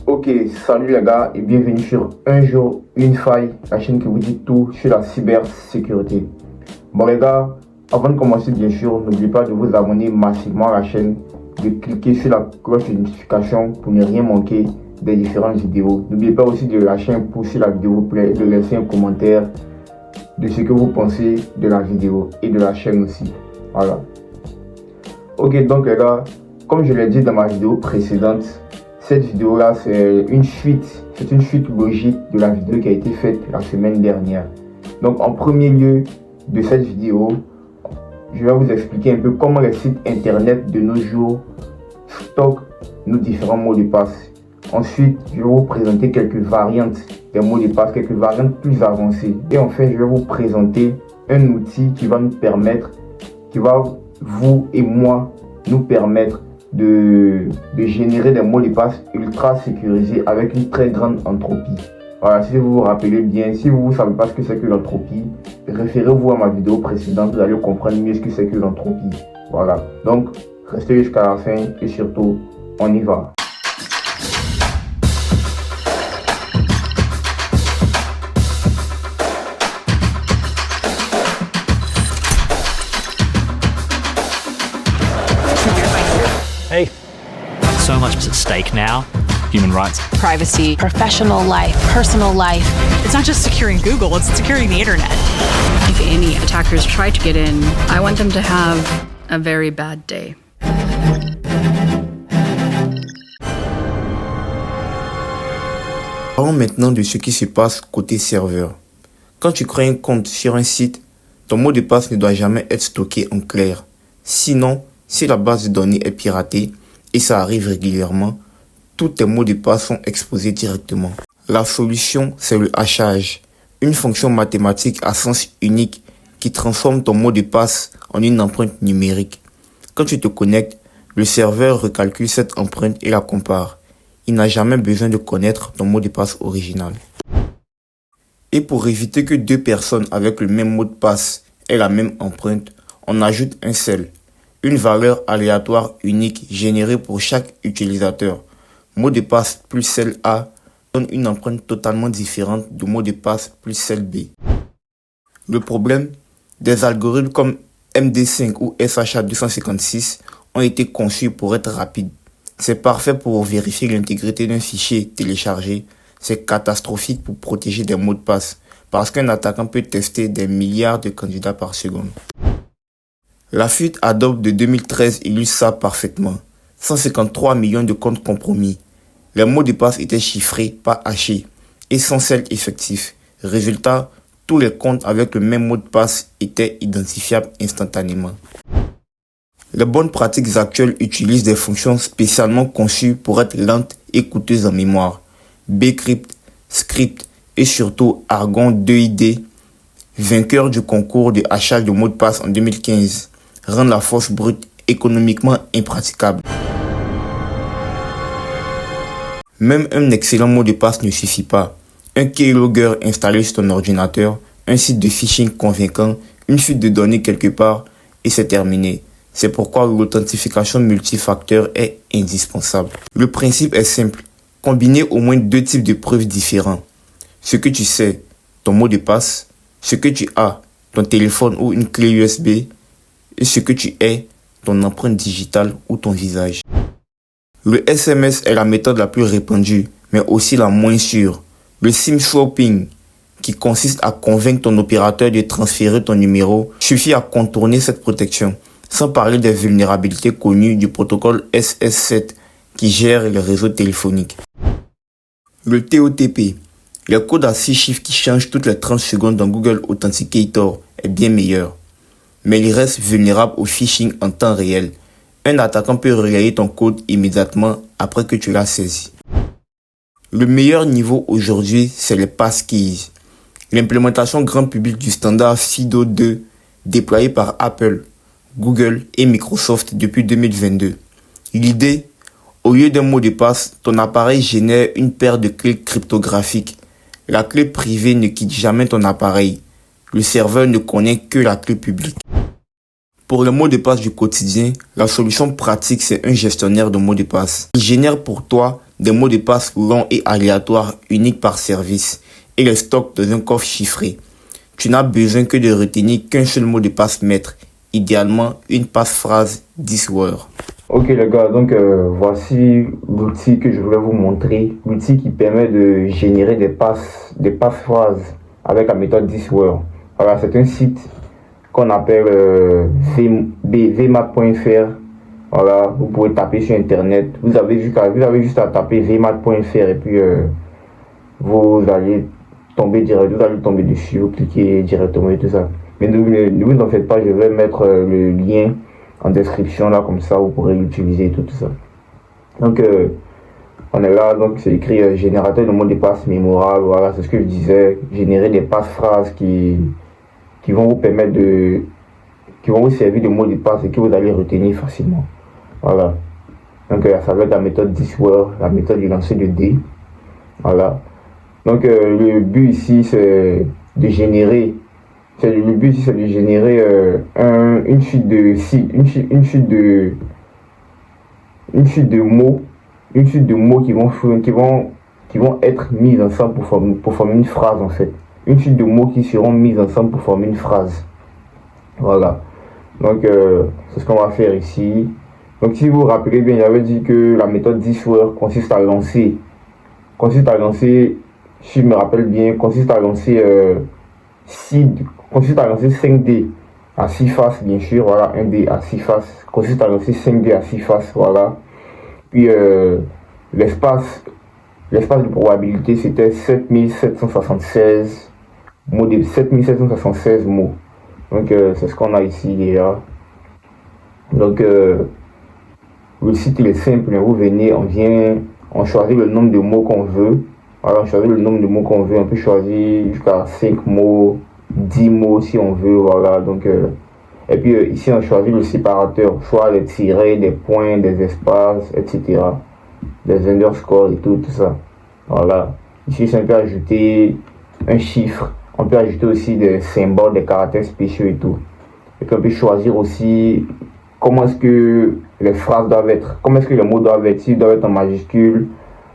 Ok, salut les gars et bienvenue sur Un jour, une faille, la chaîne qui vous dit tout sur la cybersécurité. Bon les gars, avant de commencer bien sûr, n'oubliez pas de vous abonner massivement à la chaîne, de cliquer sur la cloche de notification pour ne rien manquer des différentes vidéos. N'oubliez pas aussi de lâcher un pouce si la vidéo vous plaît, de laisser un commentaire de ce que vous pensez de la vidéo et de la chaîne aussi. Voilà. Ok, donc les gars, comme je l'ai dit dans ma vidéo précédente, cette vidéo là c'est une suite logique de la vidéo qui a été faite la semaine dernière. Donc en premier lieu de cette vidéo, je vais vous expliquer un peu comment les sites internet de nos jours stockent nos différents mots de passe. Ensuite, je vais vous présenter quelques variantes des mots de passe, quelques variantes plus avancées. Et enfin, je vais vous présenter un outil qui va nous permettre, qui va vous et moi nous permettre de générer des mots de passe ultra sécurisés avec une très grande entropie. Voilà, si vous vous rappelez bien, si vous ne savez pas ce que c'est que l'entropie, référez-vous à ma vidéo précédente, vous allez comprendre mieux ce que c'est que l'entropie. Voilà, donc restez jusqu'à la fin et surtout, on y va. Hey. So much is at stake now. Human rights. Privacy. Professional life. Personal life. It's not just securing Google, it's securing the internet. If any attackers try to get in, I want them to have a very bad day. Parlons maintenant de ce qui se passe côté serveur. Quand tu crées un compte sur un site, ton mot de passe ne doit jamais être stocké en clair. Sinon, si la base de données est piratée, et ça arrive régulièrement, tous tes mots de passe sont exposés directement. La solution, c'est le hachage, une fonction mathématique à sens unique qui transforme ton mot de passe en une empreinte numérique. Quand tu te connectes, le serveur recalcule cette empreinte et la compare. Il n'a jamais besoin de connaître ton mot de passe original. Et pour éviter que deux personnes avec le même mot de passe aient la même empreinte, on ajoute un cell, une valeur aléatoire unique générée pour chaque utilisateur. Mot de passe plus cell A donne une empreinte totalement différente du mot de passe plus cell B. Le problème, des algorithmes comme MD5 ou SHA-256 ont été conçus pour être rapides. C'est parfait pour vérifier l'intégrité d'un fichier téléchargé. C'est catastrophique pour protéger des mots de passe parce qu'un attaquant peut tester des milliards de candidats par seconde. La fuite Adobe de 2013 illustre ça parfaitement. 153 millions de comptes compromis. Les mots de passe étaient chiffrés, pas hachés, et sans cell effectif. Résultat, tous les comptes avec le même mot de passe étaient identifiables instantanément. Les bonnes pratiques actuelles utilisent des fonctions spécialement conçues pour être lentes et coûteuses en mémoire. Bcrypt, Script et surtout Argon 2ID, vainqueur du concours de hachage de mots de passe en 2015, rendent la force brute économiquement impraticable. Même un excellent mot de passe ne suffit pas. Un keylogger installé sur ton ordinateur, un site de phishing convaincant, une fuite de données quelque part et c'est terminé. C'est pourquoi l'authentification multifacteur est indispensable. Le principe est simple. Combiner au moins deux types de preuves différents. Ce que tu sais, ton mot de passe, ce que tu as, ton téléphone ou une clé USB, et ce que tu es, ton empreinte digitale ou ton visage. Le SMS est la méthode la plus répandue, mais aussi la moins sûre. Le SIM swapping, qui consiste à convaincre ton opérateur de transférer ton numéro, suffit à contourner cette protection, sans parler des vulnérabilités connues du protocole SS7 qui gère les réseaux téléphoniques. Le TOTP, le code à 6 chiffres qui change toutes les 30 secondes dans Google Authenticator, est bien meilleur. Mais il reste vulnérable au phishing en temps réel. Un attaquant peut relayer ton code immédiatement après que tu l'as saisi. Le meilleur niveau aujourd'hui, c'est les passkeys. L'implémentation grand public du standard FIDO2 déployé par Apple, Google et Microsoft depuis 2022. L'idée, au lieu d'un mot de passe, ton appareil génère une paire de clés cryptographiques. La clé privée ne quitte jamais ton appareil. Le serveur ne connaît que la clé publique. Pour les mots de passe du quotidien, la solution pratique, c'est un gestionnaire de mots de passe. Il génère pour toi des mots de passe longs et aléatoires uniques par service et les stocks dans un coffre chiffré. Tu n'as besoin que de retenir qu'un seul mot de passe maître, idéalement une passe-phrase 10 words. Ok les gars, donc voici l'outil que je voulais vous montrer, l'outil qui permet de générer des passe-phrases avec la méthode 10 words. Voilà, c'est un site qu'on appelle vmat.fr. Voilà, vous pouvez taper sur internet, vous avez juste à taper vmat.fr et puis vous allez tomber dessus, vous cliquez directement et tout ça. Mais ne vous en faites pas, je vais mettre le lien en description là, comme ça vous pourrez l'utiliser et tout ça. Donc on est là, donc c'est écrit générateur de mots de passe mémorables. Voilà, c'est ce que je disais, générer des passe-phrases qui vont vous permettre qui vont vous servir de mots de passe et que vous allez retenir facilement. Voilà, donc ça va être la méthode 10 words, la méthode du lancer de dés. Voilà, donc le but ici c'est de générer une suite de mots qui vont être mis ensemble pour former une phrase en fait. Une suite de mots qui seront mis ensemble pour former une phrase. Voilà. Donc c'est ce qu'on va faire ici. Donc si vous vous rappelez bien, j'avais dit que la méthode 10 words consiste à lancer, si je me rappelle bien, consiste à lancer 5 dés à 6 faces, bien sûr. Voilà, un dé à 6 faces consiste à lancer 5 dés à 6 faces. Voilà. Puis l'espace de probabilité c'était 7776 mots. 7776 mots. Donc c'est ce qu'on a ici déjà. Donc le site il est simple, vous venez, on choisit le nombre de mots qu'on veut. Voilà, on choisit le nombre de mots qu'on veut, on peut choisir jusqu'à 5 mots, 10 mots si on veut. Voilà, donc et puis ici on choisit le séparateur, soit des tirets, des points, des espaces, etc. Des underscores et tout ça. Voilà, ici on peut ajouter un chiffre, on peut ajouter aussi des symboles, des caractères spéciaux et tout. Et puis on peut choisir aussi comment est-ce que les phrases doivent être, comment est-ce que les mots doivent être, s'ils doivent être en majuscule,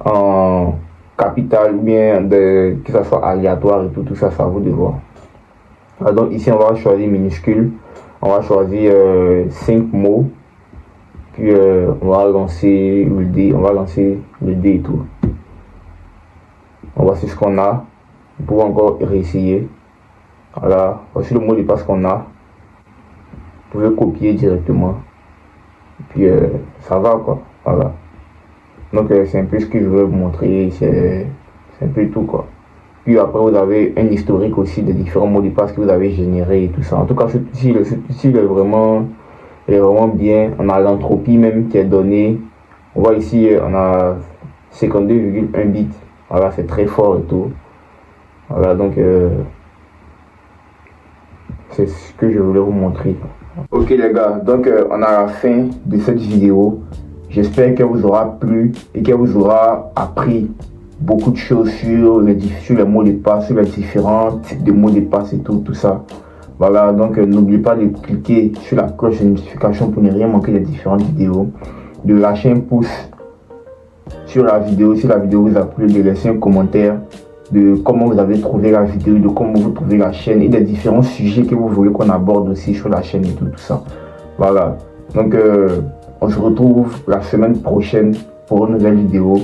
en capital ou bien que ça soit aléatoire et tout ça, c'est à vous de voir. Alors, donc ici on va choisir minuscule, on va choisir 5 mots, puis on va lancer le dé, et tout. On voit ce qu'on a, vous pouvez encore réessayer. Voilà, voici le mot de passe qu'on a. Vous pouvez copier directement, puis ça va quoi. Voilà, donc c'est un peu ce que je veux vous montrer, c'est un peu tout quoi. Puis après vous avez un historique aussi des différents mots de passe que vous avez générés et tout ça. En tout cas cet outil est vraiment bien. On a l'entropie même qui est donnée. On voit ici on a 52,1 bits. Voilà, c'est très fort et tout. Voilà, donc c'est ce que je voulais vous montrer. Ok les gars, donc on a la fin de cette vidéo. J'espère qu'elle vous aura plu et qu'elle vous aura appris beaucoup de choses sur les mots de passe, sur les différents types de mots de passe et tout ça. Voilà, donc n'oubliez pas de cliquer sur la cloche de notification pour ne rien manquer des différentes vidéos. De lâcher un pouce sur la vidéo si la vidéo vous a plu, de laisser un commentaire de comment vous avez trouvé la vidéo, de comment vous trouvez la chaîne et des différents sujets que vous voulez qu'on aborde aussi sur la chaîne et tout ça. Voilà, donc on se retrouve la semaine prochaine pour une nouvelle vidéo.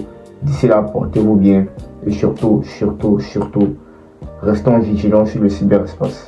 D'ici là, portez-vous bien et surtout, restons vigilants sur le cyberespace.